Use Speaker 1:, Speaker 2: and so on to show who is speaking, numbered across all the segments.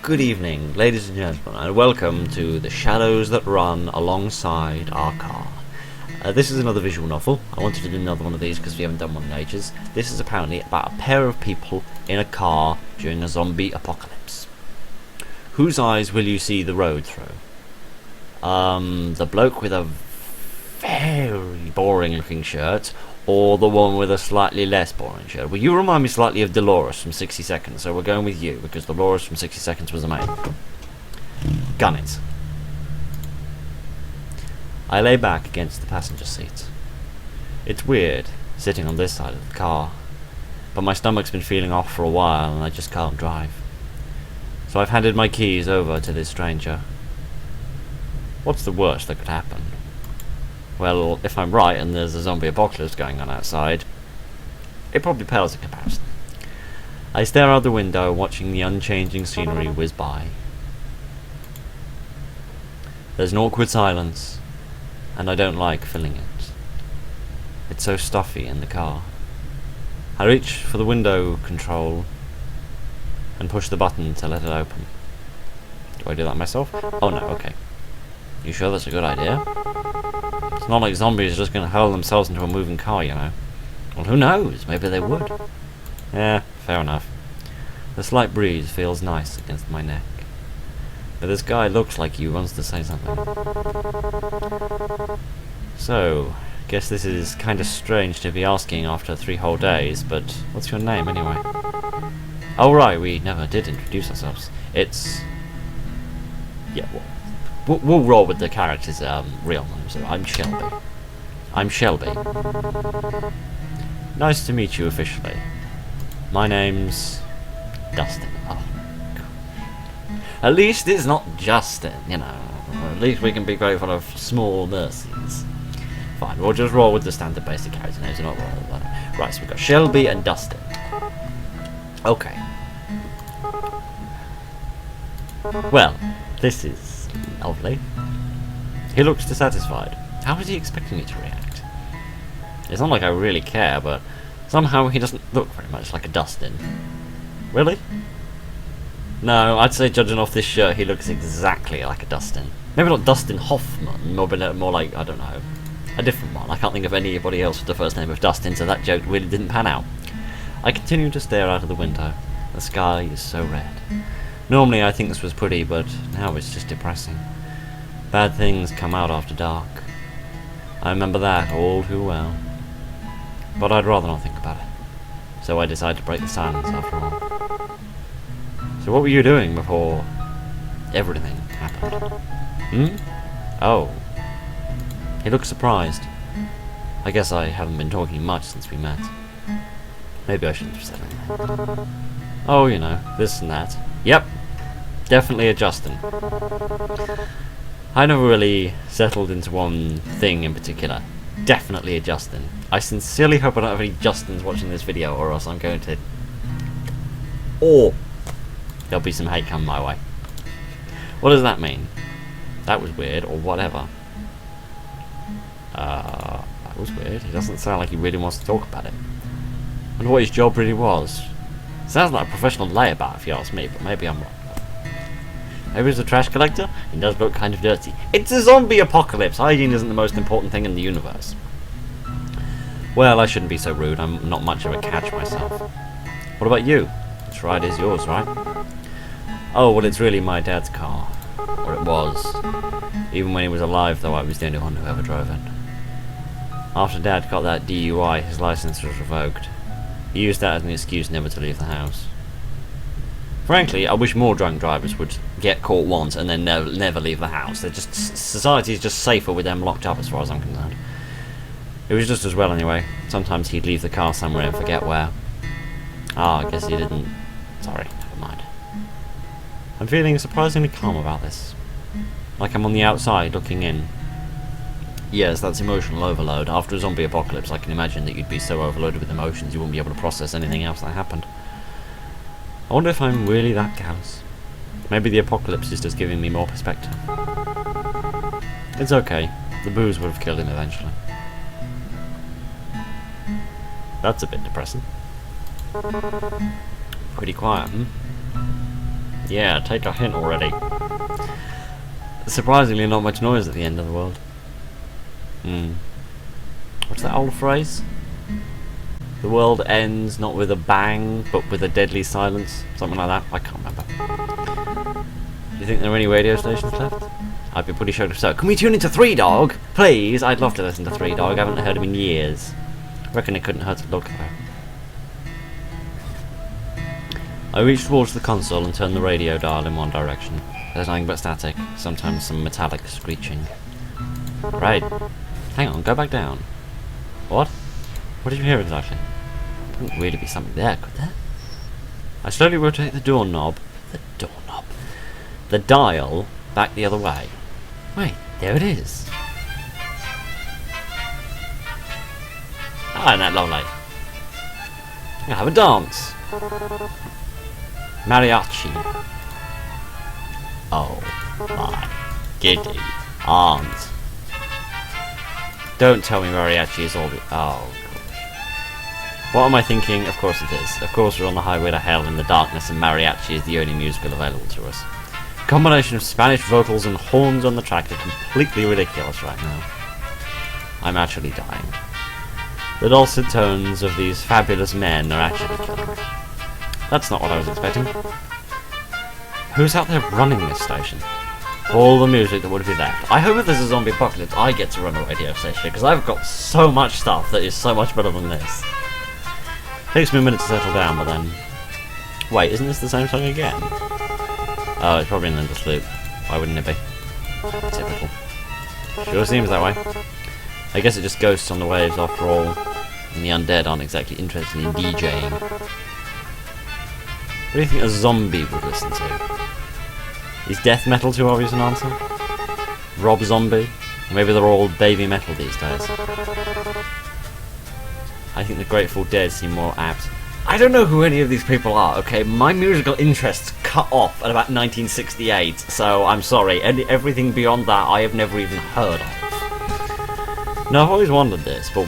Speaker 1: Good evening, ladies and gentlemen, and welcome to The Shadows That Run Alongside Our Car. This is another visual novel. I wanted to do another one of these because we haven't done one in ages. This is apparently about a pair of people in a car during a zombie apocalypse. Whose eyes will you see the road through? The bloke with a very boring looking shirt, or the one with a slightly less boring shirt? Well, you remind me slightly of Dolores from 60 Seconds, so we're going with you, because Dolores from 60 Seconds was amazing. Gun it. I lay back against the passenger seat. It's weird, sitting on this side of the car, but my stomach's been feeling off for a while and I just can't drive. So I've handed my keys over to this stranger. What's the worst that could happen? Well, if I'm right and there's a zombie apocalypse going on outside, it probably pales in comparison. I stare out the window, watching the unchanging scenery whiz by. There's an awkward silence, and I don't like filling it. It's so stuffy in the car. I reach for the window control and push the button to let it open. Do I do that myself? Oh no, okay. You sure that's a good idea? It's not like zombies are just going to hurl themselves into a moving car, you know. Well, who knows? Maybe they would. Yeah, fair enough. The slight breeze feels nice against my neck. But this guy looks like he wants to say something. So, guess this is kind of strange to be asking after 3 whole days, but what's your name anyway? Oh right, we never did introduce ourselves. It's... yeah, we'll roll with the character's real name, so I'm Shelby. I'm Shelby. Nice to meet you officially. My name's... Dustin. Oh, God. At least it's not Justin, you know. At least we can be grateful of small mercies. Fine, we'll just roll with the standard basic character names, not roll with that. Right, so we've got Shelby and Dustin. Okay. Well, this is... lovely. He looks dissatisfied. How is he expecting me to react? It's not like I really care, but somehow he doesn't look very much like a Dustin. Really? No, I'd say judging off this shirt, he looks exactly like a Dustin. Maybe not Dustin Hoffman, more like, I don't know, a different one. I can't think of anybody else with the first name of Dustin, so that joke really didn't pan out. I continue to stare out of the window. The sky is so red. Normally I think this was pretty, but now it's just depressing. Bad things come out after dark. I remember that all too well. But I'd rather not think about it. So I decide to break the silence after all. So what were you doing before everything happened? Oh. He looks surprised. I guess I haven't been talking much since we met. Maybe I shouldn't have said anything. Oh, you know, this and that. Yep, definitely a Justin. I never really settled into one thing in particular. Definitely a Justin. I sincerely hope I don't have any Justins watching this video, or else I'm going to... or there'll be some hate coming my way. What does that mean? That was weird, or whatever. That was weird. He doesn't sound like he really wants to talk about it. I wonder what his job really was. Sounds like a professional layabout if you ask me, but maybe I'm wrong. Maybe he's a trash collector? He does look kind of dirty. It's a zombie apocalypse! Hygiene isn't the most important thing in the universe. Well, I shouldn't be so rude. I'm not much of a catch myself. What about you? This ride is yours, right? Oh, well, it's really my dad's car. Or it was. Even when he was alive, though, I was the only one who ever drove it. After Dad got that DUI, his license was revoked. He used that as an excuse never to leave the house. Frankly, I wish more drunk drivers would get caught once and then never leave the house. Society's just safer with them locked up as far as I'm concerned. It was just as well anyway. Sometimes he'd leave the car somewhere and forget where. Ah, I guess he didn't. Sorry, never mind. I'm feeling surprisingly calm about this. Like I'm on the outside looking in. Yes, that's emotional overload. After a zombie apocalypse, I can imagine that you'd be so overloaded with emotions you wouldn't be able to process anything else that happened. I wonder if I'm really that callous. Maybe the apocalypse is just giving me more perspective. It's okay. The booze would have killed him eventually. That's a bit depressing. Pretty quiet, Yeah, take a hint already. Surprisingly, not much noise at the end of the world. What's that old phrase? The world ends not with a bang, but with a deadly silence. Something like that. I can't remember. Do you think there are any radio stations left? I'd be pretty sure if so. Can we tune into Three Dog? Please? I'd love to listen to Three Dog. I haven't heard him in years. I reckon it couldn't hurt to look though. I reach towards the console and turn the radio dial in one direction. There's nothing but static, sometimes some metallic screeching. Right. Hang on, go back down. What? What did you hear exactly? Couldn't really be something there, could there? I slowly rotate the doorknob. The dial back the other way. Wait, there it is. Ah, isn't that lovely? We'll have a dance. Mariachi. Oh my giddy aunt. Don't tell me mariachi is all the... Oh gosh. What am I thinking? Of course it is. Of course we're on the highway to hell in the darkness and mariachi is the only musical available to us. A combination of Spanish vocals and horns on the track are completely ridiculous right now. I'm actually dying. The dulcet tones of these fabulous men are actually killing me. That's not what I was expecting. Who's out there running this station? All the music that would be left. I hope if there's a zombie apocalypse, I get to run a radio station, because I've got so much stuff that is so much better than this. Takes me a minute to settle down, but then... Wait, isn't this the same song again? Oh, it's probably an endless loop. Why wouldn't it be? Typical. Sure seems that way. I guess it just ghosts on the waves after all, and the undead aren't exactly interested in DJing. What do you think a zombie would listen to? Is death metal too obvious an answer? Rob Zombie? Maybe they're all baby metal these days. I think the Grateful Dead seem more apt. I don't know who any of these people are, okay? My musical interests cut off at about 1968, so I'm sorry. Everything beyond that I have never even heard of. Now, I've always wondered this, but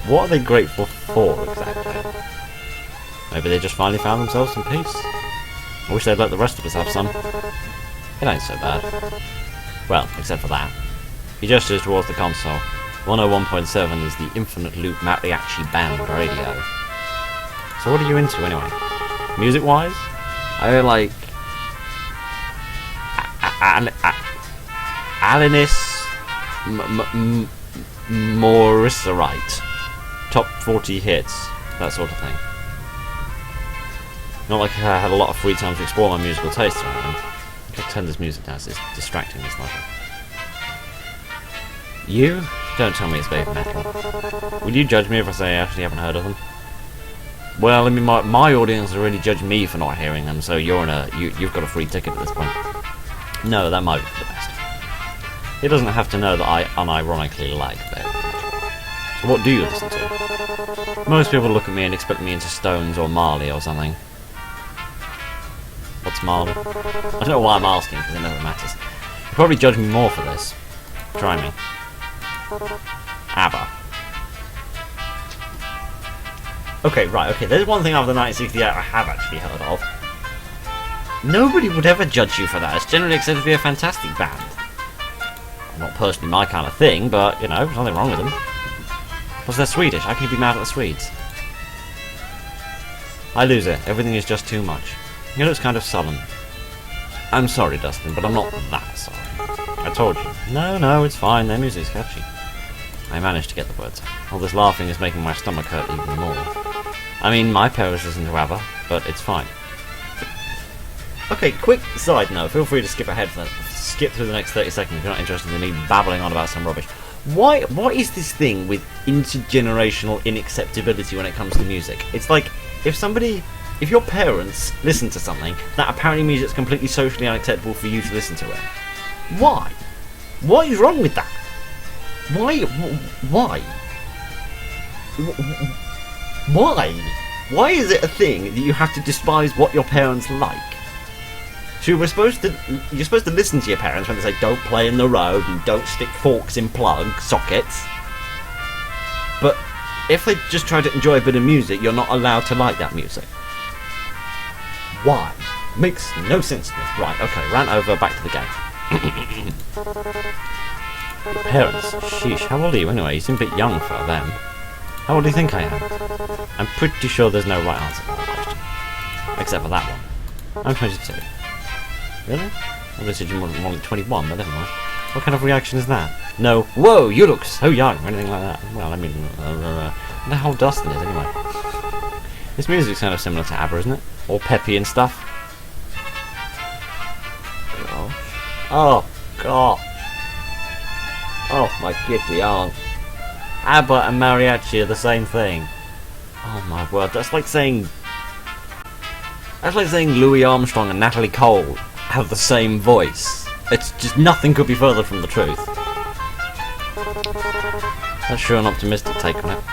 Speaker 1: what are they grateful for exactly? Maybe they just finally found themselves some peace. I wish they'd let the rest of us have some. It ain't so bad. Well, except for that. He gestures towards the console. 101.7 is the Infinite Loop Mariachi Band radio. So what are you into anyway? Music-wise? I like... Alanis Morissette. Top 40 hits. That sort of thing. Not like I had a lot of free time to explore my musical tastes right now. I'll turn this music down, it's distracting this level. You? Don't tell me it's baby metal. Will you judge me if I say I actually haven't heard of them? Well, I mean, my audience already judged me for not hearing them, so you've got a free ticket at this point. No, that might be for the best. He doesn't have to know that I unironically like baby metal. So what do you listen to? Most people look at me and expect me into Stones or Marley or something. What's Marley? I don't know why I'm asking, because it never matters. You'll probably judge me more for this. Try me. ABBA. Okay, right, okay, there's one thing after 1968 I have actually heard of. Nobody would ever judge you for that. It's generally accepted to be a fantastic band. Not personally my kind of thing, but, you know, there's nothing wrong with them. Plus they're Swedish, how can you be mad at the Swedes? I lose it, everything is just too much. He looks kind of sullen. I'm sorry, Dustin, but I'm not that sorry. I told you. No, it's fine, their music's catchy. I managed to get the words out. All this laughing is making my stomach hurt even more. I mean, my parents listen to ABBA, but it's fine. Okay, quick side note, feel free to skip through the next 30 seconds if you're not interested in me babbling on about some rubbish. What is this thing with intergenerational inacceptability when it comes to music? It's like, if your parents listen to something, that apparently means it's completely socially unacceptable for you to listen to it. Why? What is wrong with that? Why? Why is it a thing that you have to despise what your parents like? So you're supposed to listen to your parents when they say don't play in the road and don't stick forks in plug sockets. But if they just try to enjoy a bit of music, you're not allowed to like that music. Why? Makes no sense to me. Right, okay, ran over, back to the game. Your parents? Sheesh, how old are you anyway? You seem a bit young for them. How old do you think I am? I'm pretty sure there's no right answer to that question. Except for that one. I'm 22. Really? Well, this is more like 21, but never mind. What kind of reaction is that? No, whoa, you look so young, or anything like that. Well, I mean, the whole Dustin is, anyway. This music's kind of similar to ABBA, isn't it? All peppy and stuff. Oh, God. Oh, my giddy aunt. ABBA and mariachi are the same thing. Oh, my word, that's like saying Louis Armstrong and Natalie Cole have the same voice. It's just nothing could be further from the truth. That's sure an optimistic take on it.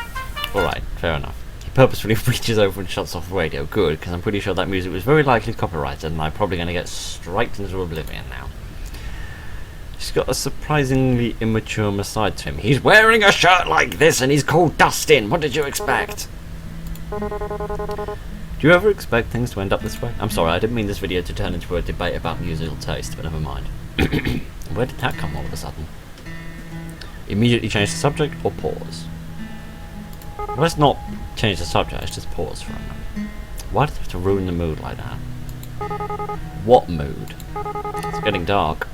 Speaker 1: Alright, fair enough. He purposefully reaches over and shuts off the radio. Good, because I'm pretty sure that music was very likely copyrighted and I'm probably going to get straight into oblivion now. He's got a surprisingly immature side to him. He's wearing a shirt like this and he's called Dustin. What did you expect? Do you ever expect things to end up this way? I'm sorry, I didn't mean this video to turn into a debate about musical taste, but never mind. Where did that come all of a sudden? Immediately change the subject or pause? Let's not change the subject, let's just pause for a moment. Why did you have to ruin the mood like that? What mood? It's getting dark.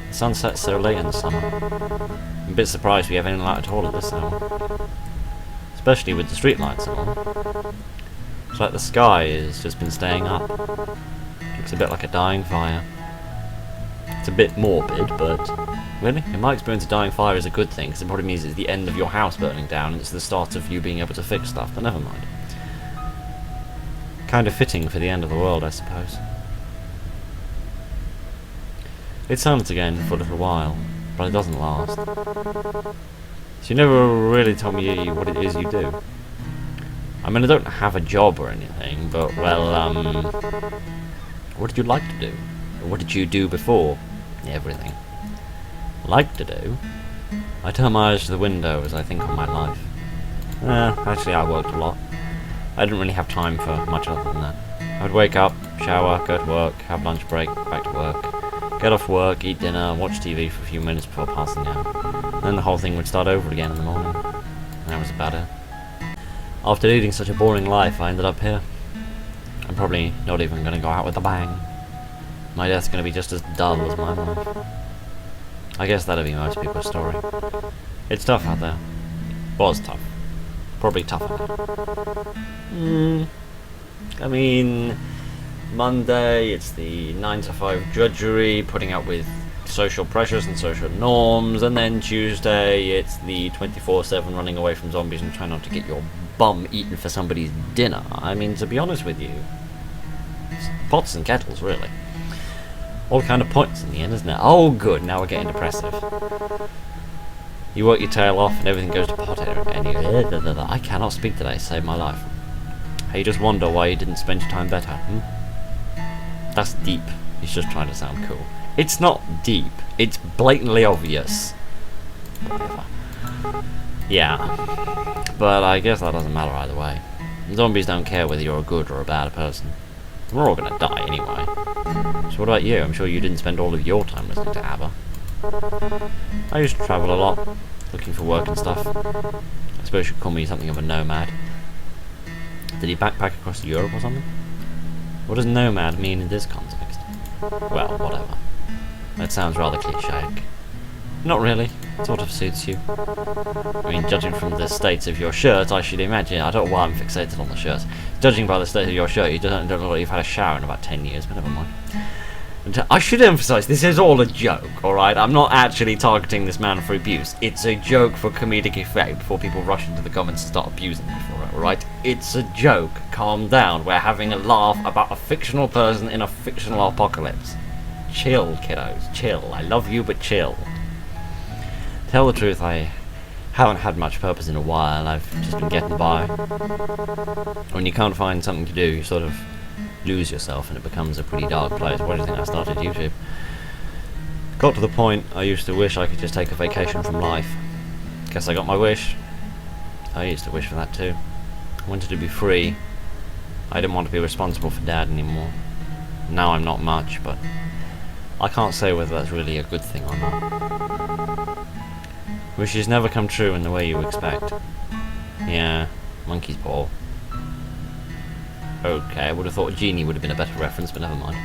Speaker 1: The sun sets so late in the summer. I'm a bit surprised we have any light at all at this hour. Especially with the street lights on. It's like the sky has just been staying up. Looks a bit like a dying fire. It's a bit morbid, but really, in my experience, a dying fire is a good thing, because it probably means it's the end of your house burning down, and it's the start of you being able to fix stuff, but never mind. Kind of fitting for the end of the world, I suppose. It's silent again for a little while, but it doesn't last. So you never really told me what it is you do. I mean, I don't have a job or anything, but, well, what did you like to do? Or what did you do before? Everything. Like to do? I turn my eyes to the window as I think of my life. Actually, I worked a lot. I didn't really have time for much other than that. I would wake up, shower, go to work, have lunch break, back to work, get off work, eat dinner, watch TV for a few minutes before passing out. Then the whole thing would start over again in the morning. And that was about it. After leading such a boring life, I ended up here. I'm probably not even going to go out with a bang. My death's going to be just as dull as my life. I guess that'll be most people's story. It's tough out there. Was tough. Probably tougher now. I mean, Monday, it's the 9 to 5 drudgery, putting up with social pressures and social norms, and then Tuesday, it's the 24/7 running away from zombies and trying not to get your bum eaten for somebody's dinner. I mean, to be honest with you, it's pots and kettles, really. All kind of points in the end, isn't it? Oh, good, now we're getting depressive. You work your tail off and everything goes to pot and you I cannot speak today, save my life. Hey, you just wonder why you didn't spend your time better, That's deep. He's just trying to sound cool. It's not deep. It's blatantly obvious. Whatever. Yeah. But I guess that doesn't matter either way. Zombies don't care whether you're a good or a bad person. We're all gonna die anyway. So what about you? I'm sure you didn't spend all of your time listening to ABBA. I used to travel a lot, looking for work and stuff. I suppose you could call me something of a nomad. Did he backpack across Europe or something? What does nomad mean in this context? Well, whatever. That sounds rather cliché. Not really. It sort of suits you. I mean, judging from the state of your shirt, I should imagine. I don't know why I'm fixated on the shirt. Judging by the state of your shirt, you don't look like you've had a shower in about 10 years, but never mind. And I should emphasise, this is all a joke, alright? I'm not actually targeting this man for abuse. It's a joke for comedic effect before people rush into the comments and start abusing me for it, alright? It's a joke. Calm down. We're having a laugh about a fictional person in a fictional apocalypse. Chill, kiddos. Chill. I love you, but chill. Tell the truth, I haven't had much purpose in a while. I've just been getting by. When you can't find something to do, you sort of lose yourself and it becomes a pretty dark place. Why do you think I started YouTube? Got to the point I used to wish I could just take a vacation from life. Guess I got my wish. I used to wish for that too. I wanted to be free. I didn't want to be responsible for Dad anymore. Now I'm not much, but I can't say whether that's really a good thing or not. Wishes never come true in the way you expect. Yeah, monkey's paw. Okay, I would have thought genie would have been a better reference, but never mind.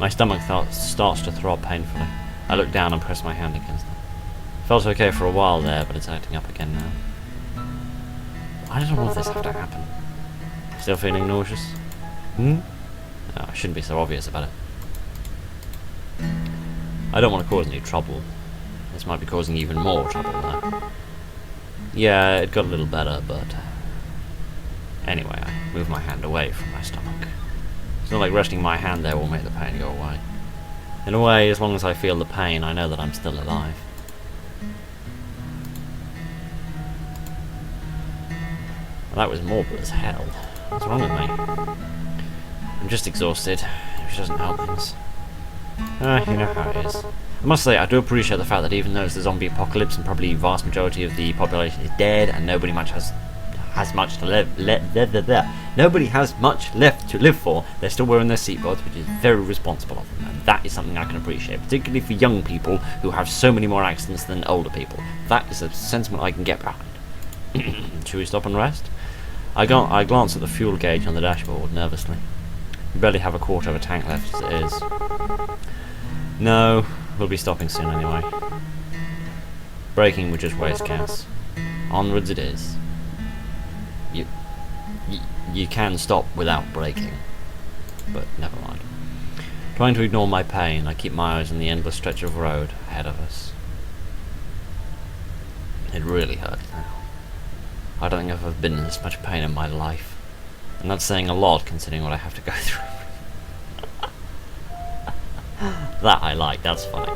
Speaker 1: My stomach starts to throb painfully. I look down and press my hand against it. Felt okay for a while there, but it's acting up again now. Why did all of this have to happen? Still feeling nauseous? No, I shouldn't be so obvious about it. I don't want to cause any trouble. This might be causing even more trouble though. Yeah, it got a little better, but... Anyway, I move my hand away from my stomach. It's not like resting my hand there will make the pain go away. In a way, as long as I feel the pain, I know that I'm still alive. Well, that was morbid as hell. What's wrong with me? I'm just exhausted, which doesn't help things. You know how it is. I must say, I do appreciate the fact that even though it's the zombie apocalypse and probably the vast majority of the population is dead and nobody much has much to nobody has much left to live for, they're still wearing their seatbelts, which is very responsible of them, and that is something I can appreciate, particularly for young people who have so many more accidents than older people. That is a sentiment I can get behind. Should we stop and rest? I glance at the fuel gauge on the dashboard nervously. We barely have a quarter of a tank left as it is. No, we'll be stopping soon anyway. Braking would just waste gas. Onwards it is. You can stop without braking, but never mind. Trying to ignore my pain, I keep my eyes on the endless stretch of road ahead of us. It really hurts now. I don't think I've ever been in this much pain in my life, and that's saying a lot considering what I have to go through. That I like, that's funny.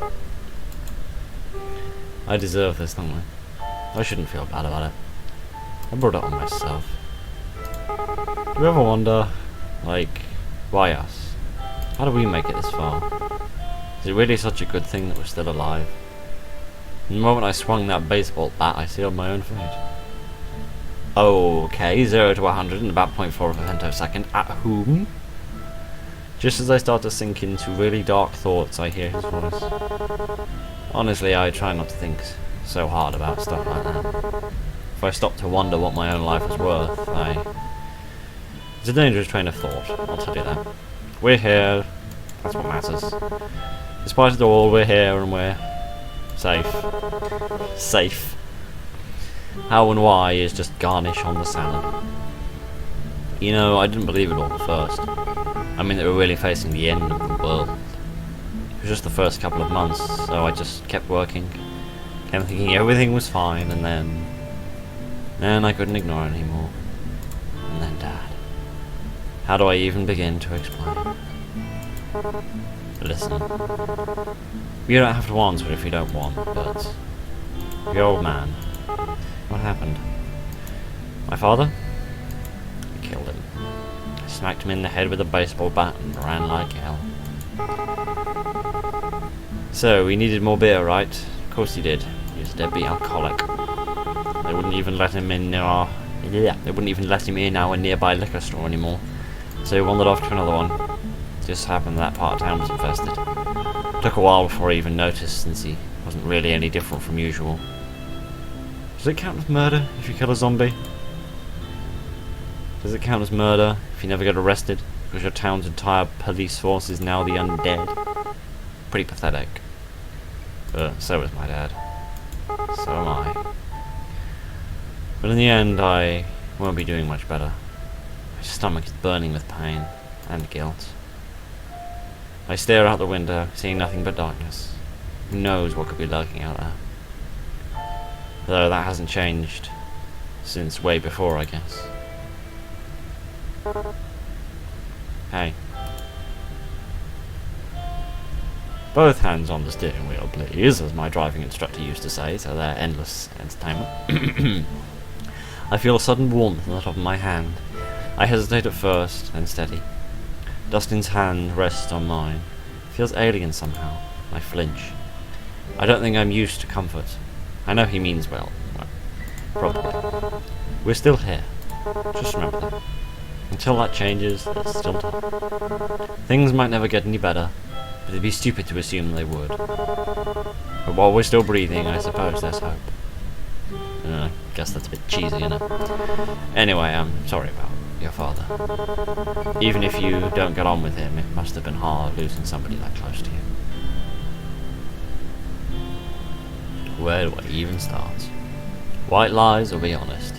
Speaker 1: I deserve this, don't I? I shouldn't feel bad about it. I brought it on myself. Do you ever wonder, like, why us? How did we make it this far? Is it really such a good thing that we're still alive? The moment I swung that baseball bat, I sealed my own fate. Okay, 0 to 100 in about 0.4 of a femtosecond. At whom? Just as I start to sink into really dark thoughts, I hear his voice. Honestly, I try not to think so hard about stuff like that. If I stop to wonder what my own life is worth, it's a dangerous train of thought, I'll tell you that. We're here, that's what matters. Despite it all, we're here and we're safe. Safe. How and why is just garnish on the salad. You know, I didn't believe it all at first. I mean that we're really facing the end of the world. It was just the first couple of months, so I just kept working, kept thinking everything was fine, and then I couldn't ignore it anymore. And then Dad. How do I even begin to explain? Listen. You don't have to answer if you don't want, but... The old man. What happened? My father? I killed him. I smacked him in the head with a baseball bat and ran like hell. So, he needed more beer, right? Of course he did. He was a deadbeat alcoholic. They wouldn't even let him in our nearby liquor store anymore. So he wandered off to another one. Just happened that part of town was infested. Took a while before he even noticed, since he wasn't really any different from usual. Does it count as murder if you kill a zombie? Does it count as murder if you never get arrested because your town's entire police force is now the undead? Pretty pathetic. But so is my dad. So am I. But in the end, I won't be doing much better. My stomach is burning with pain and guilt. I stare out the window, seeing nothing but darkness. Who knows what could be lurking out there? Though that hasn't changed since way before, I guess. Hey. Both hands on the steering wheel, please, as my driving instructor used to say, so they're endless entertainment. I feel a sudden warmth on the top of my hand. I hesitate at first, then steady. Dustin's hand rests on mine. It feels alien somehow. I flinch. I don't think I'm used to comfort. I know he means well. Probably. We're still here. Just remember that. Until that changes, there's still time. Things might never get any better, but it'd be stupid to assume they would. But while we're still breathing, I suppose there's hope. I guess that's a bit cheesy, isn't it? Anyway, I'm sorry about your father. Even if you don't get on with him, it must have been hard losing somebody that close to you. Where do I even start? White lies or be honest?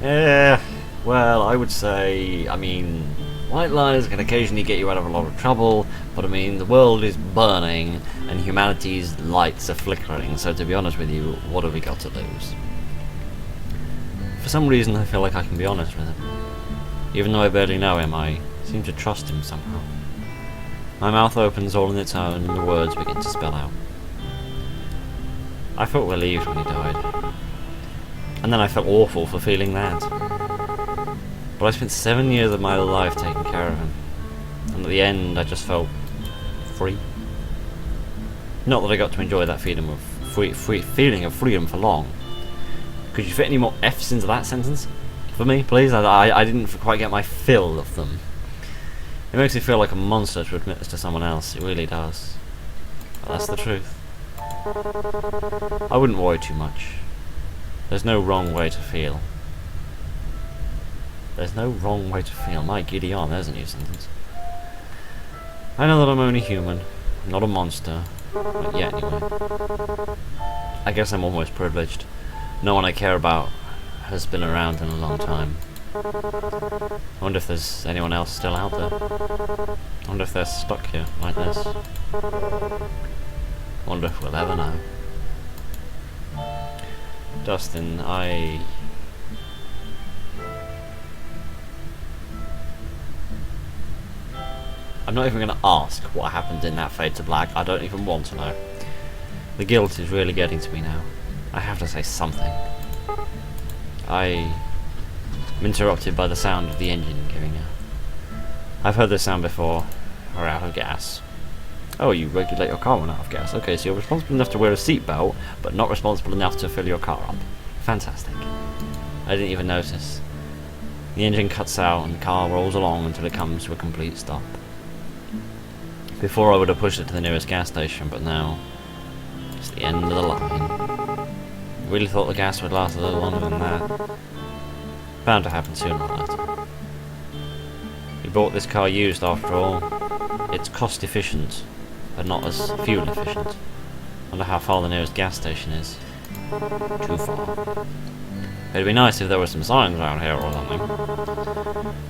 Speaker 1: Well, I would say, white lies can occasionally get you out of a lot of trouble, but the world is burning and humanity's lights are flickering, so to be honest with you, what have we got to lose? For some reason I feel like I can be honest with him. Even though I barely know him, I seem to trust him somehow. My mouth opens all on its own and the words begin to spill out. I felt relieved when he died. And then I felt awful for feeling that. But I spent 7 years of my life taking care of him. And at the end I just felt free. Not that I got to enjoy that feeling of freedom for long. Could you fit any more F's into that sentence? For me, please? I didn't quite get my fill of them. It makes me feel like a monster to admit this to someone else. It really does. But that's the truth. I wouldn't worry too much. There's no wrong way to feel. There's no wrong way to feel. My giddy on, there's a new sentence. I know that I'm only human, not a monster. Not yet, anyway. I guess I'm almost privileged. No one I care about has been around in a long time. I wonder if there's anyone else still out there. I wonder if they're stuck here, like this. I wonder if we'll ever know. Dustin, I'm not even going to ask what happened in that Fade to Black. I don't even want to know. The guilt is really getting to me now. I have to say something. I'm interrupted by the sound of the engine giving out. I've heard this sound before. We're out of gas. Oh, you regulate your car when out of gas. Okay, so you're responsible enough to wear a seatbelt, but not responsible enough to fill your car up. Fantastic. I didn't even notice. The engine cuts out and the car rolls along until it comes to a complete stop. Before I would have pushed it to the nearest gas station, but now it's the end of the line. Really thought the gas would last a little longer than that. Bound to happen sooner or later. We bought this car used after all. It's cost efficient, but not as fuel efficient. Wonder how far the nearest gas station is. Too far. It'd be nice if there were some signs around here or something.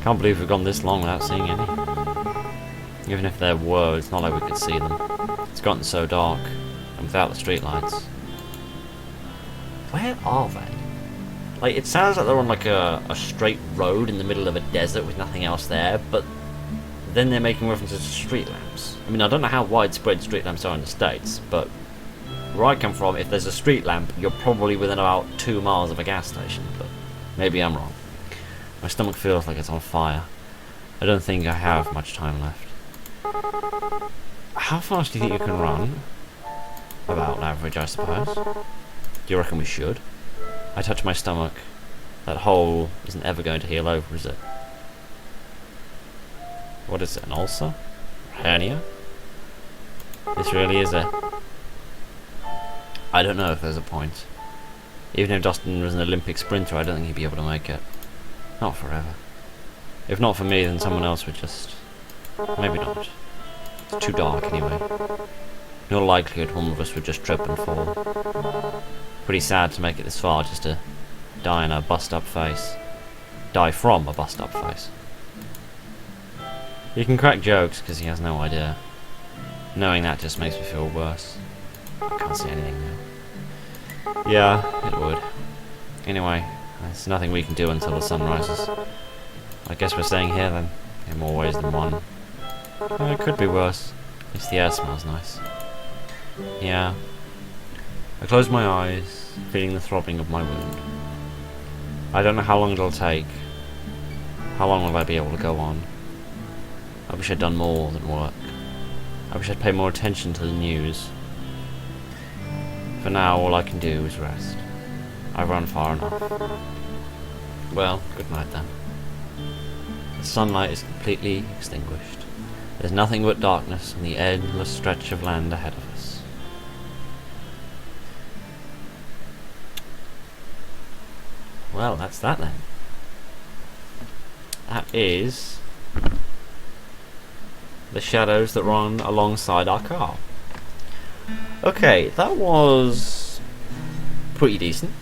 Speaker 1: Can't believe we've gone this long without seeing any. Even if there were, it's not like we could see them. It's gotten so dark, and without the streetlights. Where are they? Like, it sounds like they're on like a straight road in the middle of a desert with nothing else there, but then they're making references to street lamps. I don't know how widespread street lamps are in the States, but where I come from, if there's a street lamp, you're probably within about 2 miles of a gas station, but maybe I'm wrong. My stomach feels like it's on fire. I don't think I have much time left. How fast do you think you can run? About average, I suppose. Do you reckon we should? I touch my stomach. That hole isn't ever going to heal over, is it? What is it, an ulcer? Hernia? This really is it. I don't know if there's a point. Even if Dustin was an Olympic sprinter, I don't think he'd be able to make it. Not forever. If not for me, then someone else would just... Maybe not. It's too dark anyway. In all likelihood, one of us would just trip and fall. Pretty sad to make it this far just to die in a bust-up face. Die from a bust-up face. He can crack jokes because he has no idea. Knowing that just makes me feel worse. I can't see anything now. Yeah, it would. Anyway, there's nothing we can do until the sun rises. I guess we're staying here then, in more ways than one. It could be worse. At least the air smells nice. Yeah. I close my eyes, feeling the throbbing of my wound. I don't know how long it'll take. How long will I be able to go on? I wish I'd done more than work. I wish I'd paid more attention to the news. For now, all I can do is rest. I've run far enough. Well, good night then. sunlight is completely extinguished. There's nothing but darkness and the endless stretch of land ahead of us. Well, that's that then. That is the shadows that run alongside our car. Okay, that was pretty decent.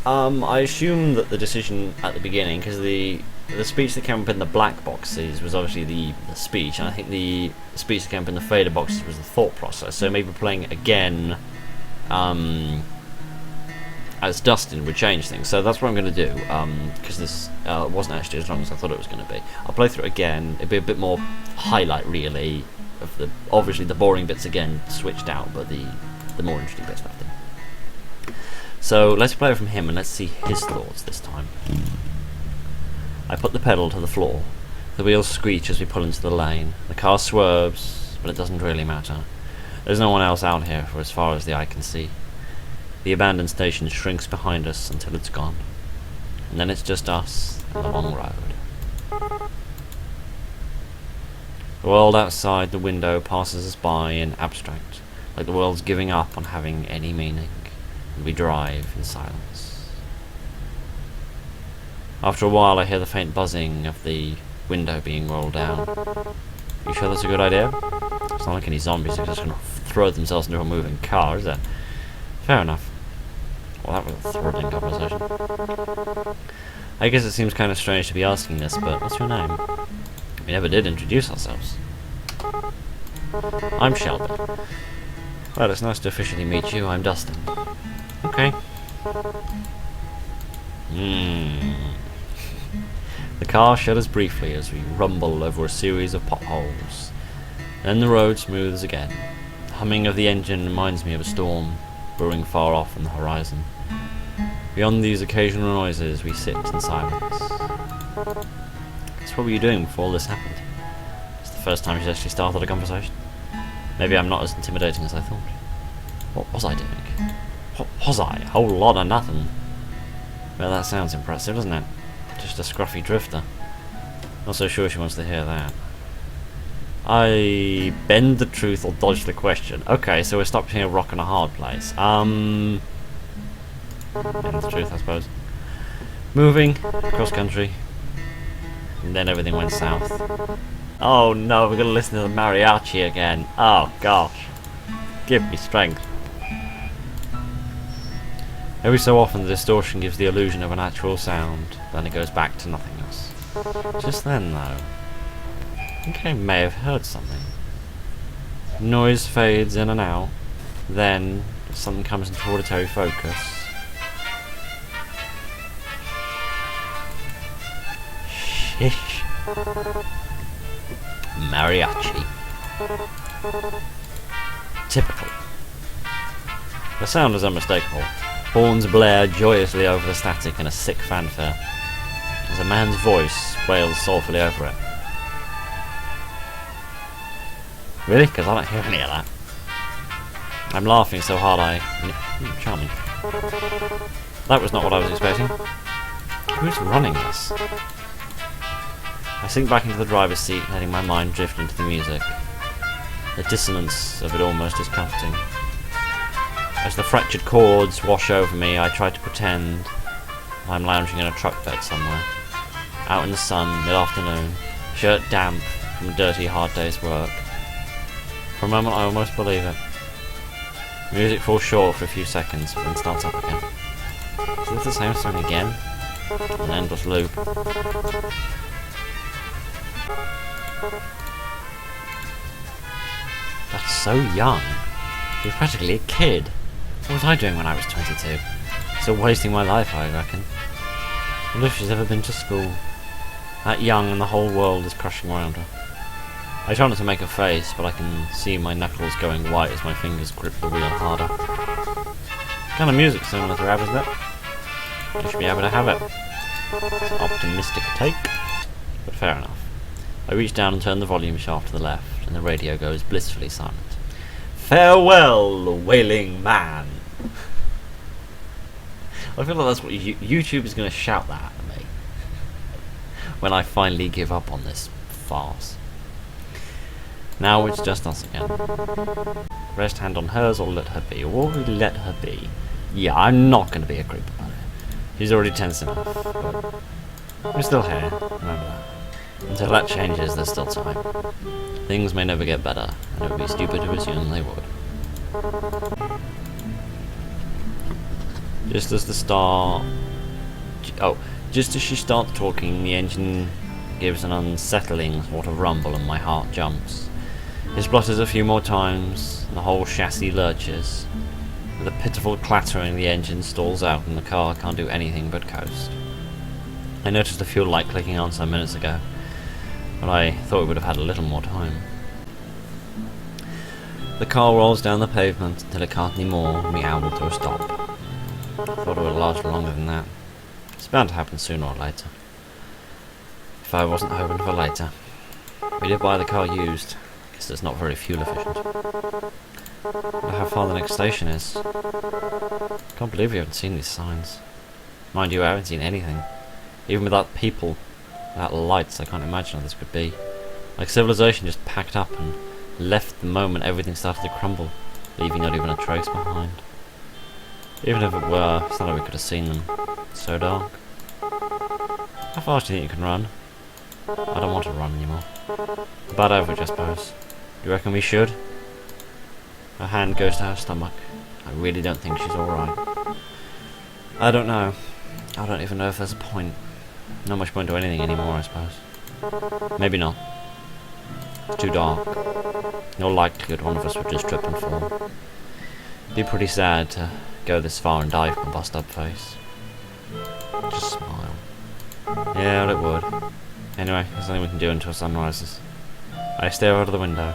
Speaker 1: I assume that the decision at the beginning, because the speech that came up in the black boxes was obviously the speech, and I think the speech that came up in the fader boxes was the thought process. So maybe playing it again as Dustin would change things. So that's what I'm going to do, because this wasn't actually as long as I thought it was going to be. I'll play through it again. It'll be a bit more highlight, really, of the obviously the boring bits again switched out, but the more interesting bits left in. So let's play it from him and let's see his thoughts this time. I put the pedal to the floor. The wheels screech as we pull into the lane. The car swerves, but it doesn't really matter. There's no one else out here for as far as the eye can see. The abandoned station shrinks behind us until it's gone. And then it's just us and the long road. The world outside the window passes us by in abstract, like the world's giving up on having any meaning. And we drive in silence. After a while I hear the faint buzzing of the window being rolled down. You sure that's a good idea? It's not like any zombies are just going to throw themselves into a moving car, is it? Fair enough. Well, that was a thrilling conversation. I guess it seems kind of strange to be asking this, but what's your name? We never did introduce ourselves. I'm Shelby. Well, it's nice to officially meet you. I'm Dustin. Okay. The car shudders briefly as we rumble over a series of potholes. Then the road smooths again. The humming of the engine reminds me of a storm brewing far off on the horizon. Beyond these occasional noises, we sit in silence. So what were you doing before all this happened? It's the first time she's actually started a conversation. Maybe I'm not as intimidating as I thought. What was I doing? What was I? A whole lot of nothing. Well, that sounds impressive, doesn't it? Just a scruffy drifter. Not so sure she wants to hear that. I bend the truth or dodge the question. Okay, so we're stuck between a rock and a hard place. Bend the truth, I suppose. Moving cross country, and then everything went south. Oh no, we're gonna listen to the mariachi again. Oh gosh, give me strength. Every so often the distortion gives the illusion of a natural sound, then it goes back to nothingness. Just then though, I think I may have heard something. Noise fades in and out, then something comes into auditory focus. Shish. Mariachi. Typical. The sound is unmistakable. Horns blare joyously over the static in a sick fanfare, as a man's voice wails soulfully over it. Really? Because I don't hear any of that. I'm laughing so hard charming. That was not what I was expecting. Who's running this? I sink back into the driver's seat, letting my mind drift into the music. The dissonance of it almost is comforting. As the fractured chords wash over me, I try to pretend I'm lounging in a truck bed somewhere. Out in the sun, mid-afternoon, shirt damp from a dirty, hard day's work. For a moment I almost believe it. The music falls short for a few seconds, but then starts up again. Is this the same song again? An endless loop. That's so young. He was practically a kid. What was I doing when I was 22? Still wasting my life, I reckon. I wonder if she's ever been to school. That young and the whole world is crushing around her. I try not to make a face, but I can see my knuckles going white as my fingers grip the wheel harder. Kind of music similar to rap, isn't it? I should be able to have it. It's an optimistic take, but fair enough. I reach down and turn the volume shaft to the left, and the radio goes blissfully silent. Farewell, wailing man! I feel like that's what YouTube is going to shout that at me. when I finally give up on this farce. Now it's just us again. Rest hand on hers or let her be. Or will we let her be? Yeah, I'm not going to be a creep about it. She's already tense enough. But we're still here, remember that. Until that changes, there's still time. Things may never get better, and it would be stupid to assume they would. Just as she starts talking, the engine gives an unsettling sort of rumble and my heart jumps. It splutters a few more times, and the whole chassis lurches. With a pitiful clattering, the engine stalls out and the car can't do anything but coast. I noticed the fuel light clicking on some minutes ago, but I thought we would have had a little more time. The car rolls down the pavement until it can't any more, and we amble to a stop. Thought it would last longer than that. It's bound to happen sooner or later. If I wasn't hoping for later. We did buy the car used. Guess it's not very fuel efficient. Wonder how far the next station is. Can't believe we haven't seen these signs. Mind you, I haven't seen anything. Even without people, without lights, I can't imagine how this could be. Like civilization just packed up and left the moment everything started to crumble, leaving not even a trace behind. Even if it were, it's not like we could have seen them. It's so dark. How fast do you think you can run? I don't want to run anymore. About average, I suppose. Do you reckon we should? Her hand goes to her stomach. I really don't think she's alright. I don't know. I don't even know if there's a point. Not much point to anything anymore, I suppose. Maybe not. It's too dark. No likelihood one of us would just trip and fall. It'd be pretty sad to go this far and die from a bust up face. Just smile. Yeah, well, it would. Anyway, there's nothing we can do until sun rises. I stare out of the window.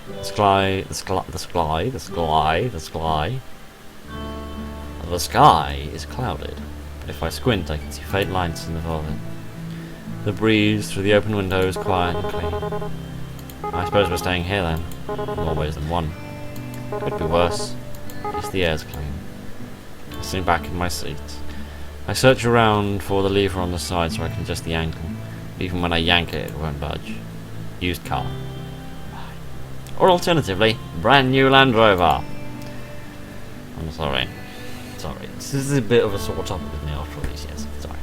Speaker 1: The sky is clouded, but if I squint I can see faint lines in the violet. The breeze through the open window is quiet and clean. I suppose we're staying here then, in more ways than one. Could be worse, at least the air's clean. I sink back in my seat. I search around for the lever on the side so I can adjust the angle. Even when I yank it, it won't budge. Used car. Or alternatively, brand new Land Rover. I'm sorry. Sorry. This is a bit of a sore topic with me after all these years. Sorry.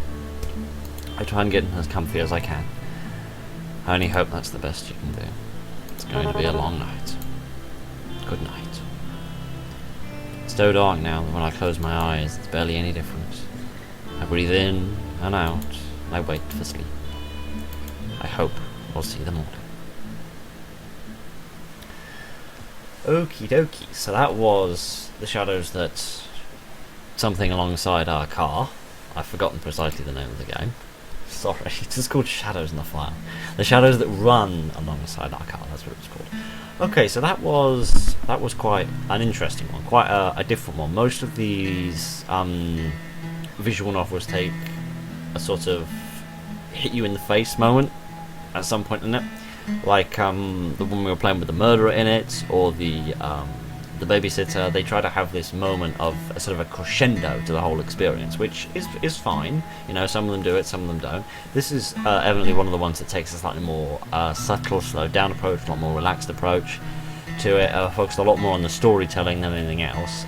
Speaker 1: I try and get as comfy as I can. I only hope that's the best you can do. It's going to be a long night. Good night. It's so dark now that when I close my eyes, it's barely any difference. I breathe in and out, and I wait for sleep. I hope we'll see the morning. Okie dokie, so that was the shadows that something alongside our car. I've forgotten precisely the name of the game. Sorry, it's just called Shadows in the Fire. The shadows that run alongside our car, that's what it's called. Okay, so that was quite an interesting one, quite a different one. Most of these visual novels take a sort of hit you in the face moment at some point in it, like the one we were playing with the murderer in it, or the babysitter. They try to have this moment of a sort of a crescendo to the whole experience, which is fine. You know, some of them do it, some of them don't. This is evidently one of the ones that takes a slightly more subtle, slowed down approach, a lot more relaxed approach to it, focused a lot more on the storytelling than anything else.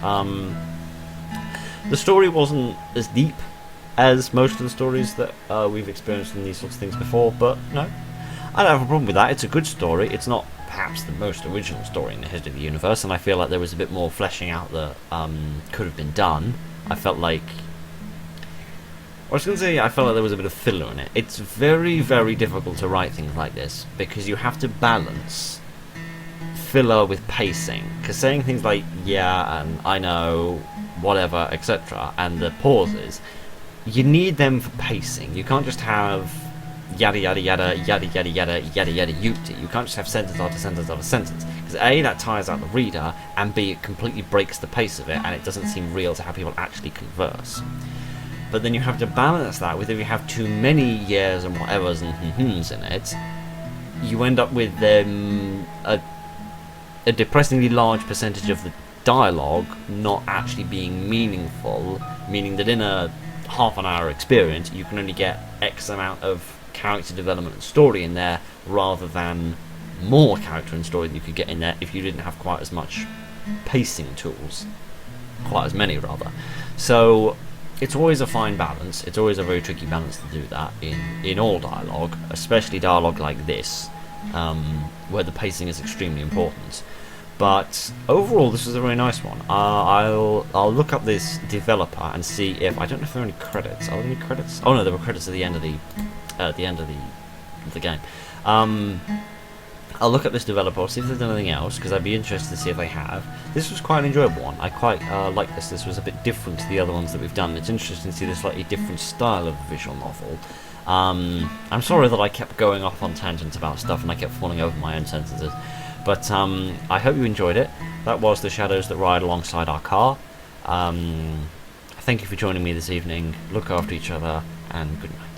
Speaker 1: The story wasn't as deep as most of the stories that we've experienced in these sorts of things before, but no, I don't have a problem with that. It's a good story. It's not perhaps the most original story in the history of the universe, and I feel like there was a bit more fleshing out that could have been done. I felt like there was a bit of filler in it. It's very, very difficult to write things like this, because you have to balance filler with pacing, because saying things like yeah and I know, whatever, etc., and the pauses, you need them for pacing. You can't just have yada yada yada yada yada yada yada yada yupty. You can't just have sentence after sentence after sentence, because A, that tires out the reader, and B, it completely breaks the pace of it, and it doesn't seem real to how people actually converse. But then you have to balance that with, if you have too many yeahs and whatevers and hm's in it, you end up with a depressingly large percentage of the dialogue not actually being meaningful, meaning that in a half an hour experience you can only get X amount of character development and story in there, rather than more character and story than you could get in there if you didn't have quite as much pacing tools. Quite as many, rather. So it's always a fine balance. It's always a very tricky balance to do that in all dialogue, especially dialogue like this, where the pacing is extremely important. But overall, this was a very nice one. I'll look up this developer and see if, I don't know if there are any credits. Are there any credits? Oh no, there were credits at the end of the game. I'll look up this developer, I'll see if there's anything else, because I'd be interested to see if they have. This was quite an enjoyable one. I quite like this. This was a bit different to the other ones that we've done. It's interesting to see the slightly different style of visual novel. I'm sorry that I kept going off on tangents about stuff and I kept falling over my own sentences. But I hope you enjoyed it. That was The Shadows That Ride Alongside Our Car. Thank you for joining me this evening. Look after each other, and good night.